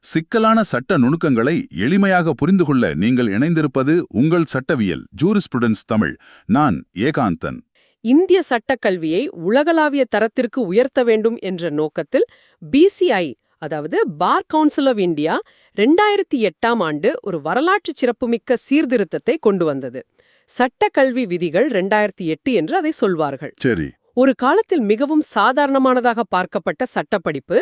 சிக்கலான சட்ட நுணுக்கங்களை எளிமையாக புரிந்து கொள்ள நீங்கள் இணைந்திருப்பது உங்கள் சட்டவியல் ஜூரிஸ்பிருடன்ஸ் தமிழ். நான் ஏகாந்தன். இந்திய சட்டக்கல்வியை உலகளாவிய தரத்திற்கு உயர்த்த வேண்டும் என்ற நோக்கத்தில் பிசிஐ, அதாவது பார் கவுன்சில் ஆஃப் இந்தியா, 2008ஆம் ஆண்டு ஒரு வரலாற்று சிறப்புமிக்க சீர்திருத்தத்தை கொண்டு வந்தது. சட்டக்கல்வி விதிகள் 2008 என்று அதை சொல்வார்கள். சரி. ஒரு காலத்தில் மிகவும் சாதாரணமானதாக பார்க்கப்பட்ட சட்டப்படிப்பு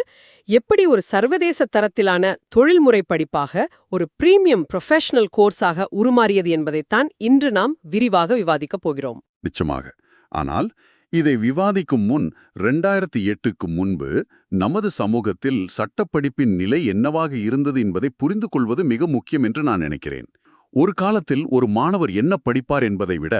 எப்படி ஒரு சர்வதேச தரத்திலான தொழில்முறை படிப்பாக, ஒரு பிரீமியம் ப்ரொஃபஷனல் கோர்ஸாக உருமாறியது என்பதைத்தான் இன்று நாம் விரிவாக விவாதிக்கப் போகிறோம். நிச்சயமாக. ஆனால் இதை விவாதிக்கும் முன் 2008க்கு முன்பு நமது சமூகத்தில் சட்டப்படிப்பின் நிலை என்னவாக இருந்தது என்பதை புரிந்து கொள்வது மிக முக்கியம் என்று நான் நினைக்கிறேன். ஒரு காலத்தில் ஒரு மாணவர் என்ன படிப்பார் என்பதை விட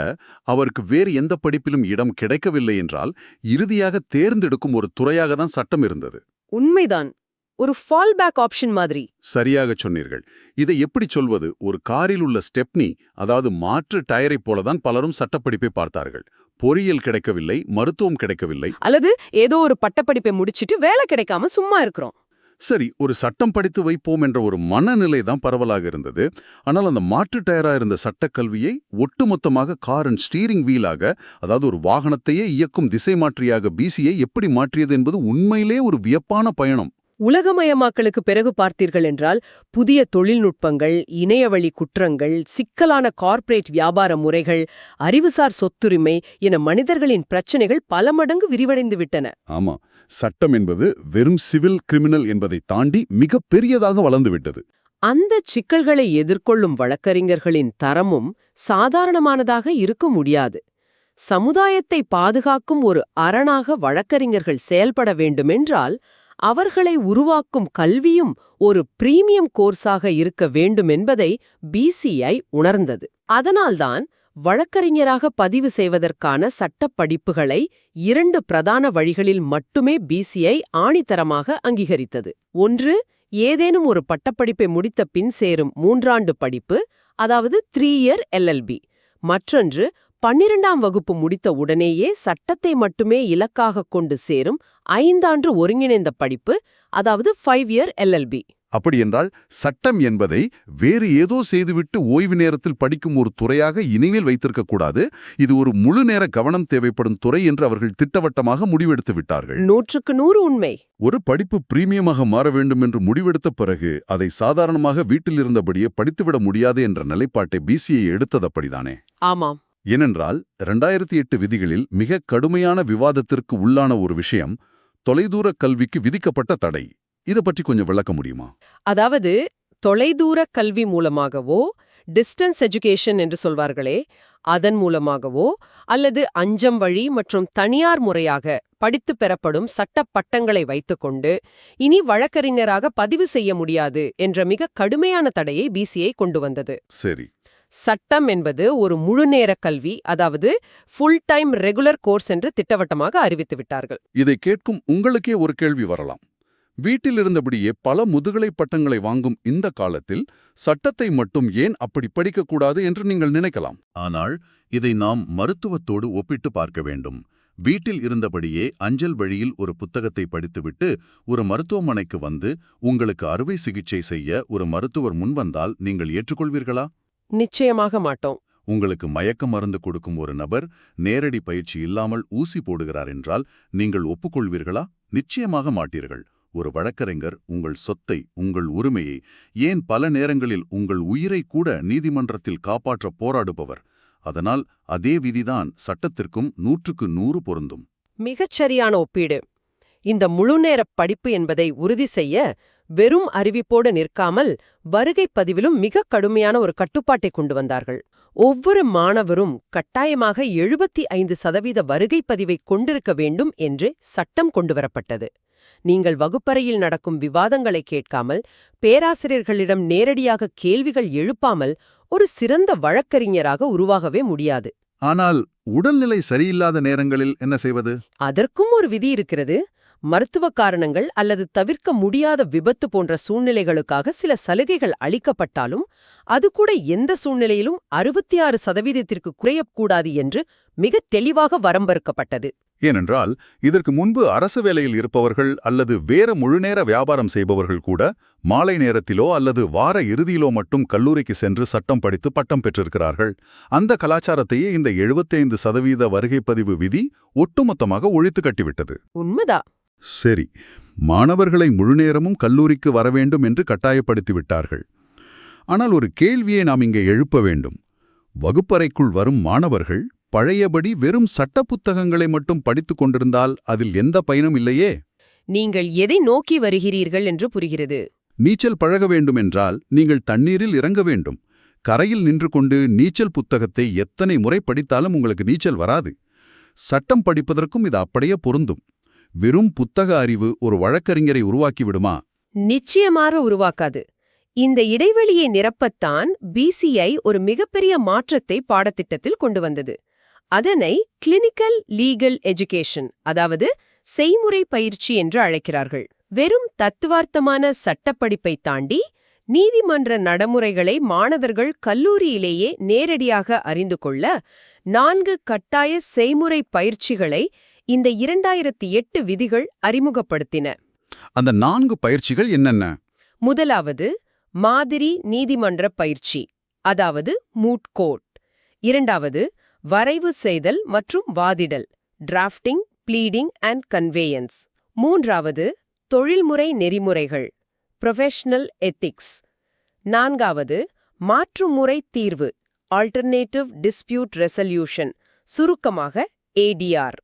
அவருக்கு வேறு எந்த படிப்பிலும் இடம் கிடைக்கவில்லை என்றால் இறுதியாக தேர்ந்தெடுக்கும் ஒரு துறையாக தான் சட்டம் இருந்தது. உண்மைதான். ஒரு ஃபால் பேக் ஆப்ஷன் மாதிரி. சரியாக சொன்னீர்கள். இதை எப்படி சொல்வது? ஒரு காரில் உள்ள ஸ்டெப்னி, அதாவது மாற்று டயரை போலதான் பலரும் சட்டப்படிப்பை பார்த்தார்கள். பொறியியல் கிடைக்கவில்லை, மருத்துவம் கிடைக்கவில்லை, அல்லது ஏதோ ஒரு பட்டப்படிப்பை முடிச்சிட்டு வேலை கிடைக்காம சும்மா இருக்கிறோம். சரி, ஒரு சட்டம் படித்து வைப்போம் என்ற ஒரு மனநிலை தான் பரவலாக இருந்தது. ஆனால் அந்த மாற்று டயரா இருந்த சட்டக்கல்வியை ஒட்டுமொத்தமாக கார் அண்ட் ஸ்டீரிங் வீலாக, அதாவது ஒரு வாகனத்தையே இயக்கும் திசை மாற்றியாக பிசிஐ எப்படி மாற்றியது என்பது உண்மையிலே ஒரு வியப்பான பயணம். உலகமயமாக்கலுக்கு பிறகு பார்த்தீர்கள் என்றால் புதிய தொழில்நுட்பங்கள், இணையவழி குற்றங்கள், சிக்கலான கார்ப்பரேட் வியாபார முறைகள், அறிவுசார் சொத்துரிமை என மனிதர்களின் பிரச்சனைகள் பல மடங்கு விரிவடைந்து விட்டன. ஆமா, சட்டம் என்பது வெறும் சிவில் கிரிமினல் என்பதை தாண்டி மிக பெரியதாக வளர்ந்துவிட்டது. அந்த சிக்கல்களை எதிர்கொள்ளும் வழக்கறிஞர்களின் தரமும் சாதாரணமானதாக இருக்க முடியாது. சமுதாயத்தை பாதுகாக்கும் ஒரு அரணாக வழக்கறிஞர்கள் செயல்பட வேண்டுமென்றால் அவர்களை உருவாக்கும் கல்வியும் ஒரு பிரீமியம் கோர்ஸாக இருக்க வேண்டும் என்பதை பிசிஐ உணர்ந்தது. அதனால்தான் வழக்கறிஞராக பதிவு செய்வதற்கான சட்டப் படிப்புகளை 2 பிரதான வழிகளில் மட்டுமே பிசிஐ ஆணித்தரமாக அங்கீகரித்தது. ஒன்று, ஏதேனும் ஒரு பட்டப்படிப்பை முடித்த பின் சேரும் 3ஆண்டு படிப்பு, அதாவது 3 இயர் எல்எல்பி. மற்றொன்று, 12ஆம் வகுப்பு முடித்த உடனேயே சட்டத்தை மட்டுமே இலக்காக கொண்டு சேரும் 5ஆண்டு ஒருங்கிணைந்த படிப்பு, அதாவது 5 இயர் எல்எல்பி. அப்படியென்றால் சட்டம் என்பதை வேறு ஏதோ செய்துவிட்டு ஓய்வு நேரத்தில் படிக்கும் ஒரு துறையாக இனிமேல் வைத்திருக்கக்கூடாது. இது ஒரு முழு நேர கவனம் தேவைப்படும் துறை என்று அவர்கள் திட்டவட்டமாக முடிவெடுத்து விட்டார்கள். 100க்கு 100 உண்மை. ஒரு படிப்பு பிரீமியமாக மாற வேண்டும் என்று முடிவெடுத்த பிறகு அதை சாதாரணமாக வீட்டில் இருந்தபடியே படித்துவிட முடியாது என்ற நிலைப்பாட்டை பிசிஐ எடுத்ததப்படிதானே? ஆமாம். ஏனென்றால் 2008 விதிகளில் மிக கடுமையான விவாதத்திற்கு உள்ளான ஒரு விஷயம் தொலைதூர கல்விக்கு விதிக்கப்பட்ட தடை. இதை பற்றி கொஞ்சம் விளக்க முடியுமா? அதாவது தொலைதூர கல்வி மூலமாகவோ, டிஸ்டன்ஸ் எஜுகேஷன் என்று சொல்வார்களே, அதன் மூலமாகவோ அல்லது அஞ்சம் வழி மற்றும் தனியார் முறையாக படித்து பெறப்படும் சட்டப் பட்டங்களை வைத்துக்கொண்டு இனி வழக்கறிஞராக பதிவு செய்ய முடியாது என்ற மிக கடுமையான தடையை பிசிஐ கொண்டு வந்தது. சரி. சட்டம் என்பது ஒரு முழுநேர கல்வி, அதாவது ஃபுல் டைம் ரெகுலர் கோர்ஸ் என்று திட்டவட்டமாக அறிவித்து விட்டார்கள். இதை கேட்கும் உங்களுக்கே ஒரு கேள்வி வரலாம். வீட்டில் இருந்தபடியே பல முதுகலை பட்டங்களை வாங்கும் இந்த காலத்தில் சட்டத்தை மட்டும் ஏன் அப்படி படிக்கக்கூடாது என்று நீங்கள் நினைக்கலாம். ஆனால் இதை நாம் மருத்துவத்தோடு ஒப்பிட்டு பார்க்க வேண்டும். வீட்டில் இருந்தபடியே அஞ்சல் வழியில் ஒரு புத்தகத்தை படித்துவிட்டு ஒரு மருத்துவமனைக்கு வந்து உங்களுக்கு அறுவை சிகிச்சை செய்ய ஒரு மருத்துவர் முன்வந்தால் நீங்கள் ஏற்றுக்கொள்வீர்களா? நிச்சயமாக மாட்டோம். உங்களுக்கு மயக்க மருந்து கொடுக்கும் ஒரு நபர் நேரடி பயிற்சி இல்லாமல் ஊசி போடுகிறார் என்றால் நீங்கள் ஒப்புக்கொள்வீர்களா? நிச்சயமாக மாட்டீர்கள். ஒரு வழக்கறிஞர் உங்கள் சொத்தை, உங்கள் உரிமையை, ஏன் பல நேரங்களில் உங்கள் உயிரை கூட நீதிமன்றத்தில் காப்பாற்ற போராடுபவர். அதனால் அதே விதிதான் சட்டத்திற்கும் 100க்கு 100 பொருந்தும். மிகச்சரியான ஒப்பீடு. இந்த முழுநேர படிப்பு என்பதை உறுதி செய்ய வெறும் அறிவிப்போடு நிற்காமல் வருகை பதிவிலும் மிக கடுமையான ஒரு கட்டுப்பாட்டை கொண்டு வந்தார்கள். ஒவ்வொரு மாணவரும் கட்டாயமாக 75% வருகை பதிவை கொண்டிருக்க வேண்டும் என்று சட்டம் கொண்டுவரப்பட்டது. நீங்கள் வகுப்பறையில் நடக்கும் விவாதங்களை கேட்காமல், பேராசிரியர்களிடம் நேரடியாக கேள்விகள் எழுப்பாமல் ஒரு சிறந்த வழக்கறிஞராக உருவாகவே முடியாது. ஆனால் உடல்நிலை சரியில்லாத நேரங்களில் என்ன செய்வது? அதற்கும் ஒரு விதி இருக்கிறது. மருத்துவ காரணங்கள் அல்லது தவிர்க்க முடியாத விபத்து போன்ற சூழ்நிலைகளுக்காக சில சலுகைகள் அளிக்கப்பட்டாலும் அது கூட எந்த சூழ்நிலையிலும் 66%த்திற்கு குறையக்கூடாது என்று மிக தெளிவாக வரம்பறுக்கப்பட்டது. ஏனென்றால் இதற்கு முன்பு அரசு வேலையில் இருப்பவர்கள் அல்லது வேற முழுநேர வியாபாரம் செய்பவர்கள் கூட மாலை நேரத்திலோ அல்லது வார இறுதியிலோ மட்டும் கல்லூரிக்கு சென்று சட்டம் படித்து பட்டம் பெற்றிருக்கிறார்கள். அந்த கலாச்சாரத்தையே இந்த 75% வருகைப்பதிவு விதி ஒட்டுமொத்தமாக ஒழித்து கட்டிவிட்டது. உண்மைதா. சரி, மாணவர்களை முழுநேரமும் கல்லூரிக்கு வரவேண்டும் என்று கட்டாயப்படுத்தி விட்டார்கள். ஆனால் ஒரு கேள்வியை நாம் இங்கே எழுப்ப வேண்டும். வகுப்பறைக்குள் வரும் மாணவர்கள் பழையபடி வெறும் சட்ட புத்தகங்களை மட்டும் படித்துக் கொண்டிருந்தால் அதில் எந்த பயனும் இல்லையே. நீங்கள் எதை நோக்கி வருகிறீர்கள் என்று புரிகிறது. நீச்சல் பழக வேண்டுமென்றால் நீங்கள் தண்ணீரில் இறங்க வேண்டும். கரையில் நின்று கொண்டு நீச்சல் புத்தகத்தை எத்தனை முறை படித்தாலும் உங்களுக்கு நீச்சல் வராது. சட்டம் படிப்பதற்கும் இது அப்படியே பொருந்தும். வெறும் புத்தக அறிவு ஒரு வழக்கறிஞரை உருவாக்கிவிடுமா? நிச்சயமாக உருவாக்காது. இந்த இடைவெளியை நிரப்பத்தான் பிசிஐ ஒரு மிகப்பெரிய மாற்றத்தை பாடத்திட்டத்தில் கொண்டு வந்தது. அதனை கிளினிக்கல் லீகல் எஜுகேஷன், அதாவது செய்முறை பயிற்சி என்று அழைக்கிறார்கள். வெறும் தத்துவார்த்தமான சட்டப்படிப்பை தாண்டி நீதிமன்ற நடைமுறைகளை மாணவர்கள் கல்லூரியிலேயே நேரடியாக அறிந்து கொள்ள 4 கட்டாய செய்முறை பயிற்சிகளை இந்த 2008 விதிகள் அறிமுகப்படுத்தின. அந்த 4 பயிற்சிகள் என்னென்ன? முதலாவது மாதிரி நீதிமன்ற பயிற்சி, அதாவது மூட் கோர்ட். இரண்டாவது வரைவு செய்தல் மற்றும் வாதிடல், டிராஃப்டிங், ப்ளீடிங் அண்ட் கன்வேயன்ஸ். மூன்றாவது தொழில்முறை நெறிமுறைகள், ப்ரொஃபஷனல் எத்திக்ஸ். நான்காவது மாற்றுமுறை தீர்வு, ஆல்டர்னேட்டிவ் டிஸ்பியூட் ரெசல்யூஷன், சுருக்கமாக ஏடிஆர்.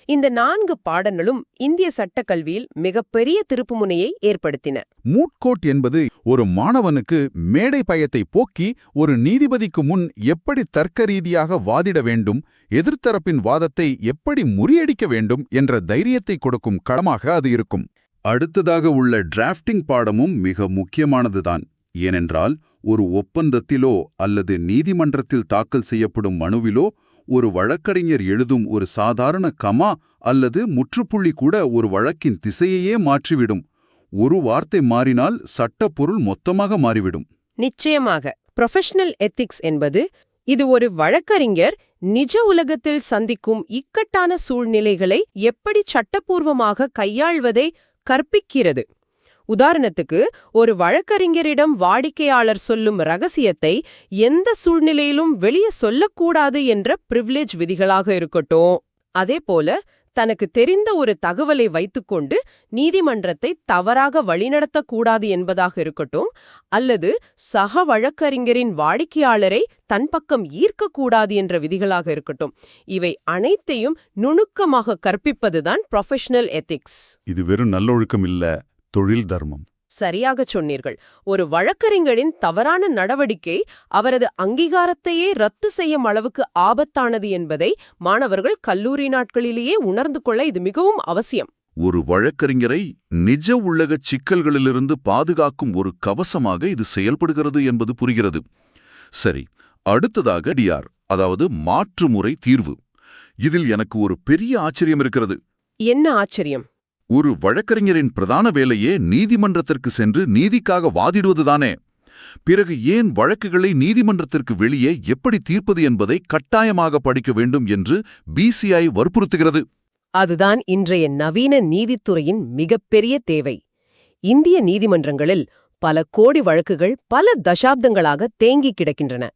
இந்த 4 பாடங்களும் இந்திய சட்டக்கல்வியில் மிகப்பெரிய திருப்புமுனையை ஏற்படுத்தின. மூட்கோட் என்பது ஒரு மாணவனுக்கு மேடை பயத்தை போக்கி ஒரு நீதிபதிக்கு முன் எப்படி தர்க்க ரீதியாக வாதிட வேண்டும், எதிர்த்தரப்பின் வாதத்தை எப்படி முறியடிக்க வேண்டும் என்ற தைரியத்தை கொடுக்கும் களமாக அது இருக்கும். அடுத்ததாக உள்ள டிராஃப்டிங் பாடமும் மிக முக்கியமானதுதான். ஏனென்றால் ஒரு ஒப்பந்தத்திலோ அல்லது நீதிமன்றத்தில் தாக்கல் செய்யப்படும் மனுவிலோ ஒரு வழக்கறிஞர் எழுதும் ஒரு சாதாரண கமா அல்லது முற்றுப்புள்ளி கூட ஒரு வழக்கின் திசையையே மாற்றிவிடும். ஒரு வார்த்தை மாறினால் சட்டப்பொருள் மொத்தமாக மாறிவிடும். நிச்சயமாக. ப்ரொஃபஷனல் எத்திக்ஸ் என்பது இது ஒரு வழக்கறிஞர் நிஜ உலகத்தில் சந்திக்கும் இக்கட்டான சூழ்நிலைகளை எப்படி சட்டப்பூர்வமாக கையாள்வதை கற்பிக்கிறது. உதாரணத்துக்கு, ஒரு வழக்கறிஞரிடம் வாடிக்கையாளர் சொல்லும் ரகசியத்தை எந்த சூழ்நிலையிலும் வெளியே சொல்லக்கூடாது என்ற பிரிவிலேஜ் விதிகளாக இருக்கட்டும். அதேபோல தனக்கு தெரிந்த ஒரு தகவலை வைத்துக்கொண்டு நீதிமன்றத்தை தவறாக வழிநடத்தக்கூடாது என்பதாக இருக்கட்டும், அல்லது சக வழக்கறிஞரின் வாடிக்கையாளரை தன் பக்கம் ஈர்க்கக்கூடாது என்ற விதிகளாக இருக்கட்டும், இவை அனைத்தையும் நுணுக்கமாக கற்பிப்பதுதான் ப்ரொஃபஷனல் எத்திக்ஸ். இது வெறும் நல்லொழுக்கம் இல்ல, தொழில் தர்மம். சரியாகச் சொன்னீர்கள். ஒரு வழக்கறிஞரின் தவறான நடவடிக்கை அவரது அங்கீகாரத்தையே ரத்து செய்யும் அளவுக்கு ஆபத்தானது என்பதை மாணவர்கள் கல்லூரி நாட்களிலேயே உணர்ந்து கொள்ள இது மிகவும் அவசியம். ஒரு வழக்கறிஞரை நிஜ உலக சிக்கல்களிலிருந்து பாதுகாக்கும் ஒரு கவசமாக இது செயல்படுகிறது என்பது புரிகிறது. சரி, அடுத்ததாக டிஆர், அதாவது மாற்றுமுறை தீர்வு. இதில் எனக்கு ஒரு பெரிய ஆச்சரியம் இருக்கிறது. என்ன ஆச்சரியம்? ஒரு வழக்கறிஞரின் பிரதான வேலையே நீதிமன்றத்திற்கு சென்று நீதிக்காக வாதிடுவதுதானே. பிறகு ஏன் வழக்குகளை நீதிமன்றத்திற்கு வெளியே எப்படி தீர்ப்பது என்பதை கட்டாயமாக படிக்க வேண்டும் என்று பிசிஐ வற்புறுத்துகிறது? அதுதான் இன்றைய நவீன நீதித்துறையின் மிகப்பெரிய தேவை. இந்திய நீதிமன்றங்களில் பல கோடி வழக்குகள் பல தசாப்தங்களாக தேங்கி கிடக்கின்றன.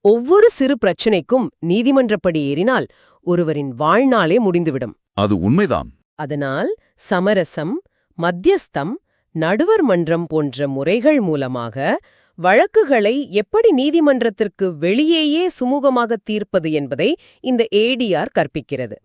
ஒவ்வொரு சிறு பிரச்சினைக்கும் நீதிமன்றப்படி ஏறினால் ஒருவரின் வாழ்நாளே முடிந்துவிடும். அது உண்மைதான். அதனால் சமரசம், மத்தியஸ்தம், நடுவர் மன்றம் போன்ற முறைகள் மூலமாக வழக்குகளை எப்படி நீதிமன்றத்திற்கு வெளியேயே சுமூகமாக தீர்ப்பது என்பதை இந்த ஏடிஆர் கற்பிக்கிறது.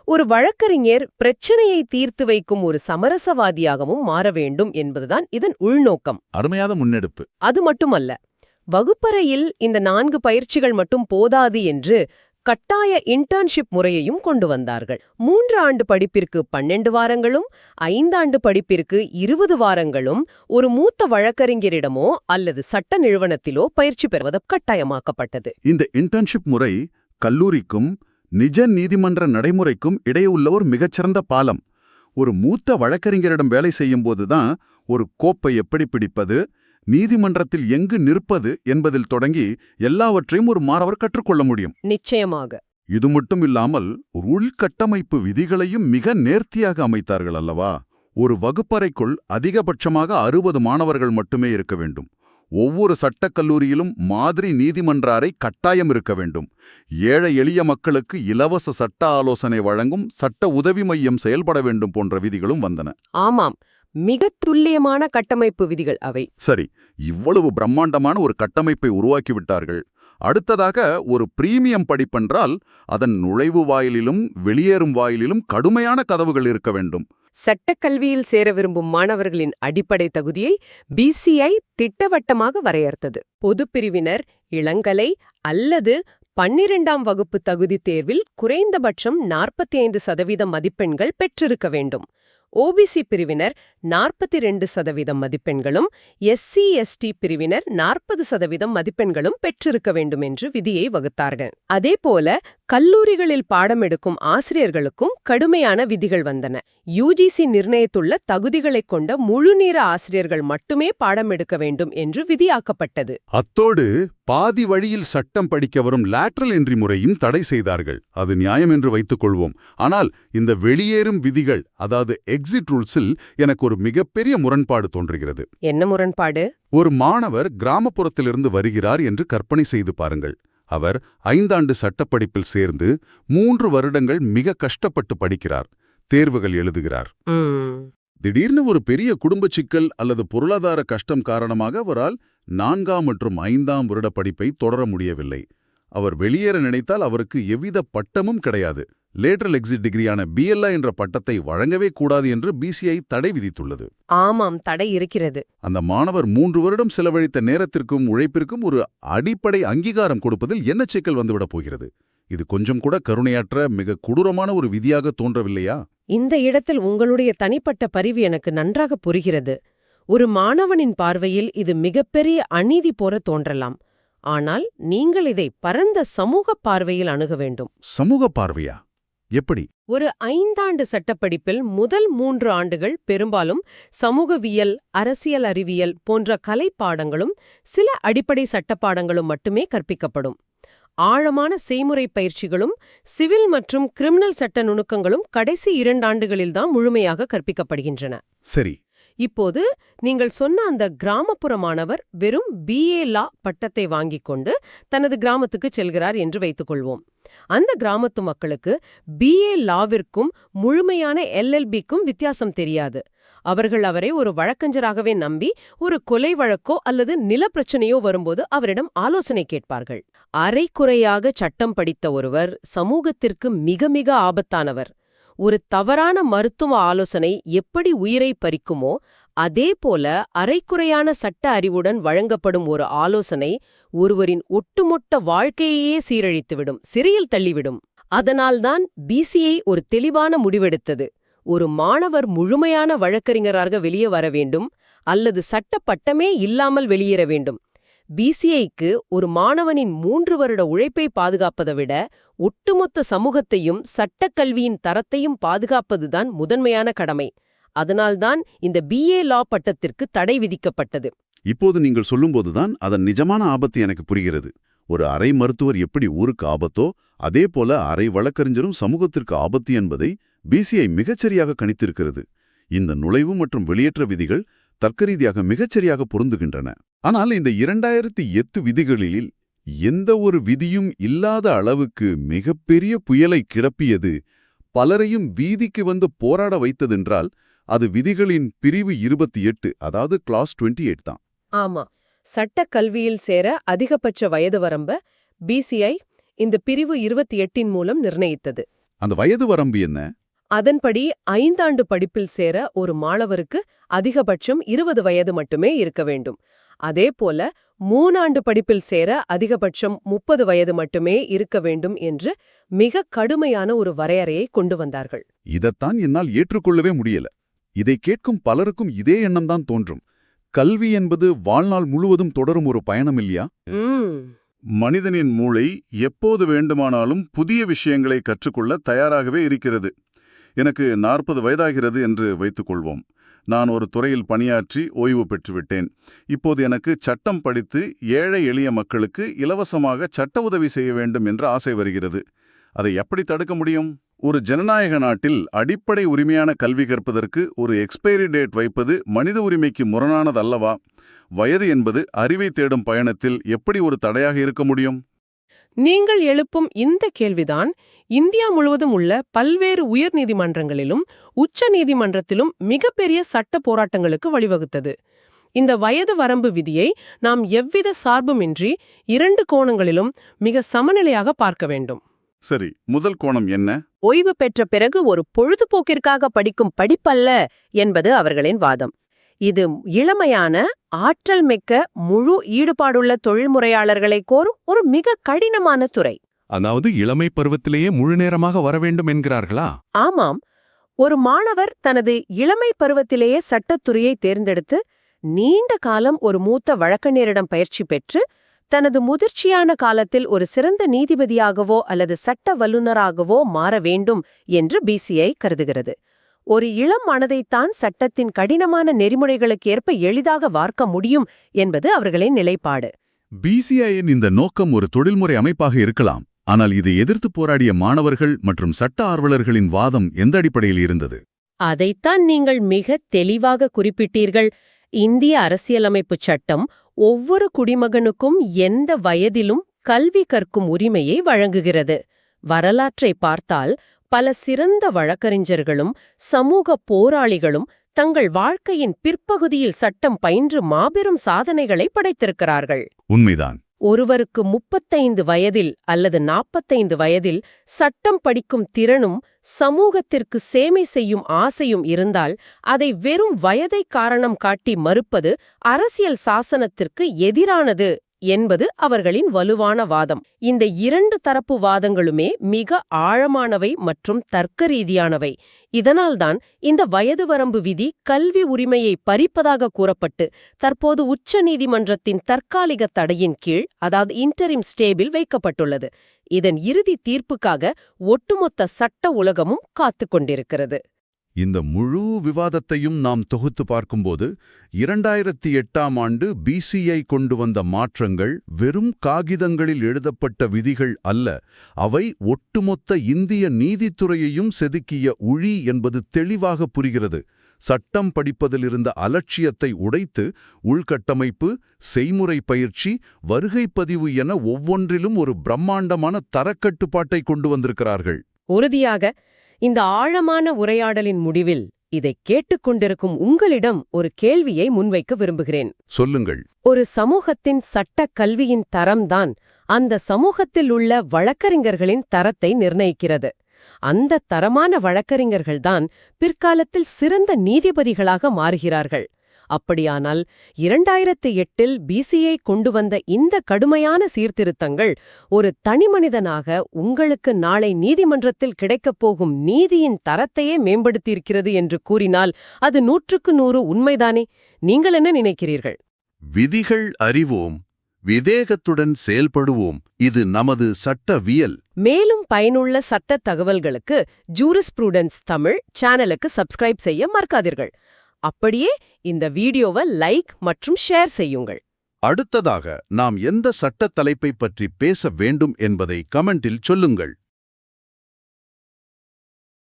ஒரு வழக்கறிஞர் பிரச்சனையை தீர்த்து வைக்கும் ஒரு சமரசவாதியாகவும் மாற வேண்டும் என்பதுதான் இதன் உள்நோக்கம். அருமையான முன்னெடுப்பு. அது மட்டுமல்ல, வகுப்பறையில் இந்த 4 பயிற்சிகள் மட்டும் போதாது என்று கட்டாய இன்டர்ன்ஷிப் முறையையும் கொண்டு வந்தார்கள். 3 ஆண்டு படிப்பிற்கு 12 வாரங்களும் 5 ஆண்டு படிப்பிற்கு 20 வாரங்களும் ஒரு மூத்த வழக்கறிஞரிடமோ அல்லது சட்ட நிறுவனத்திலோ பயிற்சி பெறுவது கட்டாயமாக்கப்பட்டது. இந்த இன்டர்ன்ஷிப் முறை கல்லூரிக்கும் நிஜ நீதிமன்ற நடைமுறைக்கும் இடையே உள்ள ஒரு மிகச்சிறந்த பாலம். ஒரு மூத்த வழக்கறிஞரிடம் வேலை செய்யும்போதுதான் ஒரு கோப்பை எப்படி பிடிப்பது, நீதிமன்றத்தில் எங்கு நிற்பது என்பதில் தொடங்கி எல்லாவற்றையும் ஒரு மாணவர் கற்றுக்கொள்ள முடியும். நிச்சயமாக. இது மட்டும் இல்லாமல் உள்கட்டமைப்பு விதிகளையும் மிக நேர்த்தியாக அமைத்தார்கள் அல்லவா? ஒரு வகுப்பறைக்குள் அதிகபட்சமாக 60 மாணவர்கள் மட்டுமே இருக்க வேண்டும். ஒவ்வொரு சட்டக் கல்லூரியிலும் மாதிரி நீதிமன்ற அறை கட்டாயம் இருக்க வேண்டும். ஏழை எளிய மக்களுக்கு இலவச சட்ட ஆலோசனை வழங்கும் சட்ட உதவி மையம் செயல்பட வேண்டும் போன்ற விதிகளும் வந்தன. ஆமாம், மிக துல்லியமான கட்டமைப்பு விதிகள் அவை. சரி, இவ்வளவு பிரம்மாண்டமான ஒரு கட்டமைப்பை உருவாக்கிவிட்டார்கள். அடுத்ததாக ஒரு பிரீமியம் படிப்பென்றால் அதன் நுழைவு வாயிலிலும் வெளியேறும் வாயிலிலும் கடுமையான கதவுகள் இருக்க வேண்டும். சட்டக்கல்வியில் சேர விரும்பும் மாணவர்களின் அடிப்படை தகுதியை பிசிஐ திட்டவட்டமாக வரையறுத்தது. பொதுப்பிரிவினர், இளங்கலை அல்லது 12ஆம் வகுப்பு தகுதி தேர்வில் குறைந்தபட்சம் 45% மதிப்பெண்கள் பெற்றிருக்க வேண்டும். ஓபிசி பிரிவினர் 42% மதிப்பெண்களும், எஸ்சி எஸ்டி பிரிவினர் 40% மதிப்பெண்களும் பெற்றிருக்க வேண்டும் என்று விதியை வகுத்தார்கள். அதேபோல கல்லூரிகளில் பாடம் எடுக்கும் ஆசிரியர்களுக்கும் கடுமையான விதிகள் வந்தன. யுஜிசி நிர்ணயித்துள்ள தகுதிகளைக் கொண்ட முழுநேர ஆசிரியர்கள் மட்டுமே பாடம் எடுக்க வேண்டும் என்று விதியாக்கப்பட்டது. அத்தோடு பாதி வழியில் சட்டம் படிக்க வரும் லேட்ரல் என்ட்ரி முறையும் தடை செய்தார்கள். அது நியாயம் என்று வைத்துக் கொள்வோம். ஆனால் இந்த வெளியேறும் விதிகள், அதாவது எக்ஸிட் ரூல்ஸில் எனக்கு ஒரு மிகப்பெரிய முரண்பாடு தோன்றுகிறது. என்ன முரண்பாடு? ஒரு மாணவர் கிராமப்புறத்திலிருந்து வருகிறார் என்று கற்பனை செய்து பாருங்கள். அவர் 5 ஆண்டு சட்டப்படிப்பில் சேர்ந்து 3 வருடங்கள் மிக கஷ்டப்பட்டு படிக்கிறார், தேர்வுகள் எழுதுகிறார். திடீர்னு ஒரு பெரிய குடும்ப சிக்கல் அல்லது பொருளாதார கஷ்டம் காரணமாக அவரால் 4ஆம் மற்றும் 5ஆம் வருட படிப்பை தொடர முடியவில்லை. அவர் வெளியேற நினைத்தால் அவருக்கு எவ்வித பட்டமும் கிடையாது. லேட்டரல் எக்ஸிட் டிகிரியான பிஎல்ஐ என்ற பட்டத்தை வழங்கவே கூடாது என்று பிசிஐ தடை விதித்துள்ளது. ஆமாம், தடை இருக்கிறது. அந்த மாணவர் 3 வருடம் செலவழித்த நேரத்திற்கும் உழைப்பிற்கும் ஒரு அடிப்படை அங்கீகாரம் கொடுப்பதில் என்ன சிக்கல் வந்துவிடப் போகிறது? இது கொஞ்சம் கூட கருணையற்ற மிக கொடூரமான ஒரு விதியாக தோன்றவில்லையா? இந்த இடத்தில் உங்களுடைய தனிப்பட்ட பரிவு எனக்கு நன்றாக புரிகிறது. ஒரு மாணவனின் பார்வையில் இது மிகப்பெரிய அநீதி போல தோன்றலாம். ஆனால் நீங்கள் இதை பரந்த சமூக பார்வையில் அணுக வேண்டும். சமூக பார்வையா? எப்படி? ஒரு 5 ஆண்டு சட்டப்படிப்பில் முதல் 3 ஆண்டுகள் பெரும்பாலும் சமூகவியல், அரசியல் அறிவியல் போன்ற கலைப்பாடங்களும் சில அடிப்படை சட்டப்பாடங்களும் மட்டுமே கற்பிக்கப்படும். ஆழமான செய்முறை பயிற்சிகளும் சிவில் மற்றும் கிரிமினல் சட்ட நுணுக்கங்களும் கடைசி 2 ஆண்டுகளில்தான் முழுமையாக கற்பிக்கப்படுகின்றன. சரி. இப்போது நீங்கள் சொன்ன அந்த கிராமப்புற மாணவர் வெறும் பிஏ லா பட்டத்தை வாங்கிக் கொண்டு தனது கிராமத்துக்கு செல்கிறார் என்று வைத்துக்கொள்வோம். அந்த கிராமத்து மக்களுக்கு பிஏ லாவிற்கும் முழுமையான எல்எல்பிக்கும் வித்தியாசம் தெரியாது. அவர்கள் அவரை ஒரு வழக்கஞ்சராகவே நம்பி ஒரு கொலை வழக்கோ அல்லது நில பிரச்சனையோ வரும்போது அவரிடம் ஆலோசனை கேட்பார்கள். அரைக்குறையாக சட்டம் படித்த ஒருவர் சமூகத்திற்கு மிக மிக ஆபத்தானவர். ஒரு தவறான மருத்துவ ஆலோசனை எப்படி உயிரை பறிக்குமோ அதேபோல அரைக்குறையான சட்ட அறிவுடன் வழங்கப்படும் ஒரு ஆலோசனை ஒருவரின் ஒட்டுமொத்த வாழ்க்கையையே சீரழித்துவிடும், சிறையில் தள்ளிவிடும். அதனால்தான் பிசிஐ ஒரு தெளிவான முடிவெடுத்தது. ஒரு மாணவர் முழுமையான வழக்கறிஞராக வெளியே வர வேண்டும் அல்லது சட்ட பட்டமே இல்லாமல் வெளியேற வேண்டும். பிசிஐக்கு ஒரு மாணவனின் 3 வருட உழைப்பை பாதுகாப்பதை விட ஒட்டுமொத்த சமூகத்தையும் சட்டக்கல்வியின் தரத்தையும் பாதுகாப்பதுதான் முதன்மையான கடமை. அதனால்தான் இந்த பிஏ லா பட்டத்திற்கு தடை விதிக்கப்பட்டது. இப்போது நீங்கள் சொல்லும்போதுதான் அதன் நிஜமான ஆபத்து எனக்கு புரிகிறது. ஒரு அரை மருத்துவர் எப்படி ஊருக்கு ஆபத்தோ அதே போல அரை வழக்கறிஞரும் சமூகத்திற்கு ஆபத்து என்பதை பிசிஐ மிகச்சரியாக கணித்திருக்கிறது. இந்த நுழைவு மற்றும் வெளியேற்ற விதிகள் தர்க்கரீதியாக மிகச்சரியாக பொருந்துகின்றன. ஆனால் இந்த 2008 விதிகளில் எந்த ஒரு விதியும் இல்லாத அளவுக்கு மிகப்பெரிய புயலை கிளப்பியது, பலரையும் வீதிக்கு வந்து போராட வைத்ததென்றால் அது விதிகளின் பிரிவு 28, அதாவது கிளாஸ் 28 தான். ஆமா, சட்ட கல்வியில் சேர அதிகபட்ச வயது வரம்ப பிசிஐ இந்த பிரிவு 28 மூலம் நிர்ணயித்தது. அந்த வயது வரம்பு என்ன? அதன்படி 5 ஆண்டு படிப்பில் சேர ஒரு மாணவருக்கு அதிகபட்சம் 20 வயது மட்டுமே இருக்க வேண்டும். அதேபோல 3 ஆண்டு படிப்பில் சேர அதிகபட்சம் 30 வயது மட்டுமே இருக்க வேண்டும் என்று மிக கடுமையான ஒரு வரையறையை கொண்டு வந்தார்கள். இதைத்தான் என்னால் ஏற்றுக்கொள்ளவே முடியல. இதை கேட்கும் பலருக்கும் இதே எண்ணம்தான் தோன்றும். கல்வி என்பது வாழ்நாள் முழுவதும் தொடரும் ஒரு பயணம் இல்லையா? மனிதனின் மூளை எப்போது வேண்டுமானாலும் புதிய விஷயங்களை கற்றுக்கொள்ள தயாராகவே இருக்கிறது. எனக்கு 40 வயதாகிறது என்று வைத்துக்கொள்வோம். நான் ஒரு துறையில் பணியாற்றி ஓய்வு பெற்றுவிட்டேன். இப்போது எனக்கு சட்டம் படித்து ஏழை எளிய மக்களுக்கு இலவசமாக சட்ட உதவி செய்ய வேண்டும் என்ற ஆசை வருகிறது. அதை எப்படி தடுக்க முடியும்? ஒரு ஜனநாயக நாட்டில் அடிப்படை உரிமையான கல்வி கற்பதற்கு ஒரு எக்ஸ்பைரி டேட் வைப்பது மனித உரிமைக்கு முரணானதல்லவா? வயது என்பது அறிவை தேடும் பயணத்தில் எப்படி ஒரு தடையாக இருக்க முடியும்? நீங்கள் எழுப்பும் இந்த கேள்விதான் இந்தியா முழுவதும் உள்ள பல்வேறு உயர் நீதிமன்றங்களிலும் உச்ச நீதிமன்றத்திலும் மிகப்பெரிய சட்ட போராட்டங்களுக்கு வழிவகுத்தது. இந்த வயது வரம்பு விதியை நாம் எவ்வித சார்புமின்றி 2 கோணங்களிலும் மிக சமநிலையாக பார்க்க வேண்டும். சரி, முதல் கோணம் என்ன? ஓய்வு பெற்ற பிறகு ஒரு பொழுதுபோக்கிற்காக படிக்கும் படிப்பல்ல என்பது அவர்களின் வாதம். இது இளமையான, ஆற்றல் மிக்க, முழு ஈடுபாடுள்ள தொழில்முறையாளர்களை கோரும் ஒரு மிக கடினமான துறை. அதாவது இளமை பருவத்திலேயே முழு நேரமாக வர வேண்டும் என்கிறார்களா? ஆமாம், ஒரு மாணவர் தனது இளமை பருவத்திலேயே சட்டத்துறையை தேர்ந்தெடுத்து நீண்ட காலம் ஒரு மூத்த வழக்கறிஞரிடம் பயிற்சி பெற்று தனது முதிர்ச்சியான காலத்தில் ஒரு சிறந்த நீதிபதியாகவோ அல்லது சட்ட வல்லுநராகவோ மாற வேண்டும் என்று பிசிஐ கருதுகிறது. ஒரு இளம் மனதைத்தான் சட்டத்தின் கடினமான நெறிமுறைகளுக்கு ஏற்ப எளிதாக வார்க்க முடியும் என்பது அவர்களின் நிலைப்பாடு. பிசிஐயின் இந்த நோக்கம் ஒரு தொழில்முறை அமைப்பாக இருக்கலாம். ஆனால் இதை எதிர்த்து போராடிய மாணவர்கள் மற்றும் சட்ட ஆர்வலர்களின் வாதம் எந்த அடிப்படையில் இருந்தது? அதைத்தான் நீங்கள் மிக தெளிவாக குறிப்பிட்டீர்கள். இந்திய அரசியலமைப்புச் சட்டம் ஒவ்வொரு குடிமகனுக்கும் எந்த வயதிலும் கல்வி கற்கும் உரிமையை வழங்குகிறது. வரலாற்றை பார்த்தால் பல சிறந்த வழக்கறிஞர்களும் சமூக போராளிகளும் தங்கள் வாழ்க்கையின் பிற்பகுதியில் சட்டம் பயின்று மாபெரும் சாதனைகளை படைத்திருக்கிறார்கள். உண்மைதான். ஒருவருக்கு 35 வயதில் அல்லது 45 வயதில் சட்டம் படிக்கும் திறனும் சமூகத்திற்கு சேவை செய்யும் ஆசையும் இருந்தால் அதை வெறும் வயதை காரணம் காட்டி மறுப்பது அரசியல் சாசனத்திற்கு எதிரானது என்பது அவர்களின் வலுவான வாதம். இந்த 2 தரப்பு வாதங்களுமே மிக ஆழமானவை மற்றும் தர்க்கரீதியானவை. இதனால்தான் இந்த வயது வரம்பு விதி கல்வி உரிமையை பறிப்பதாக கூறப்பட்டு தற்போது உச்ச நீதிமன்றத்தின் தற்காலிக தடையின் கீழ், அதாவது இன்டரிம் ஸ்டேபில் வைக்கப்பட்டுள்ளது. இதன் இறுதி தீர்ப்புக்காக ஒட்டுமொத்த சட்ட உலகமும் காத்துக் கொண்டிருக்கிறது. இந்த முழு விவாதத்தையும் நாம் தொகுத்து பார்க்கும்போது 2008ஆம் ஆண்டு பிசிஐ கொண்டு வந்த மாற்றங்கள் வெறும் காகிதங்களில் எழுதப்பட்ட விதிகள் அல்ல, அவை ஒட்டுமொத்த இந்திய நீதித்துறையையும் செதுக்கிய உழி என்பது தெளிவாக புரிகிறது. சட்டம் படிப்பதிலிருந்த அலட்சியத்தை உடைத்து உள்கட்டமைப்பு, செய்முறை பயிற்சி, வருகைப்பதிவு என ஒவ்வொன்றிலும் ஒரு பிரம்மாண்டமான தரக்கட்டுப்பாட்டை கொண்டு வந்திருக்கிறார்கள். உறுதியாக இந்த ஆழமான உரையாடலின் முடிவில் இதை கேட்டுக்கொண்டிருக்கும் உங்களிடம் ஒரு கேள்வியை முன்வைக்க விரும்புகிறேன். சொல்லுங்கள். ஒரு சமூகத்தின் சட்ட கல்வியின் தரம்தான் அந்த சமூகத்தில் உள்ள வழக்கறிஞர்களின் தரத்தை நிர்ணயிக்கிறது. அந்த தரமான வழக்கறிஞர்கள்தான் பிற்காலத்தில் சிறந்த நீதிபதிகளாக மாறுகிறார்கள். அப்படியானால் 2008இல் பிசிஐ கொண்டு வந்த இந்த கடுமையான சீர்திருத்தங்கள் ஒரு தனிமனிதனாக உங்களுக்கு நாளை நீதிமன்றத்தில் கிடைக்கப் போகும் நீதியின் தரத்தையே மேம்படுத்தியிருக்கிறது என்று கூறினால் அது 100க்கு 100 உண்மைதானே? நீங்கள் என்ன நினைக்கிறீர்கள்? விதிகள் அறிவோம், விவேகத்துடன் செயல்படுவோம். இது நமது சட்டவியல். மேலும் பயனுள்ள சட்ட தகவல்களுக்கு ஜூரிஸ்ப்ரூடன்ஸ் தமிழ் சேனலுக்கு சப்ஸ்கிரைப் செய்ய மறக்காதீர்கள். அப்படியே இந்த வீடியோவை லைக் மற்றும் ஷேர் செய்யுங்கள். அடுத்ததாக நாம் எந்த சட்டத் தலைப்பை பற்றி பேச வேண்டும் என்பதை கமெண்டில் சொல்லுங்கள்.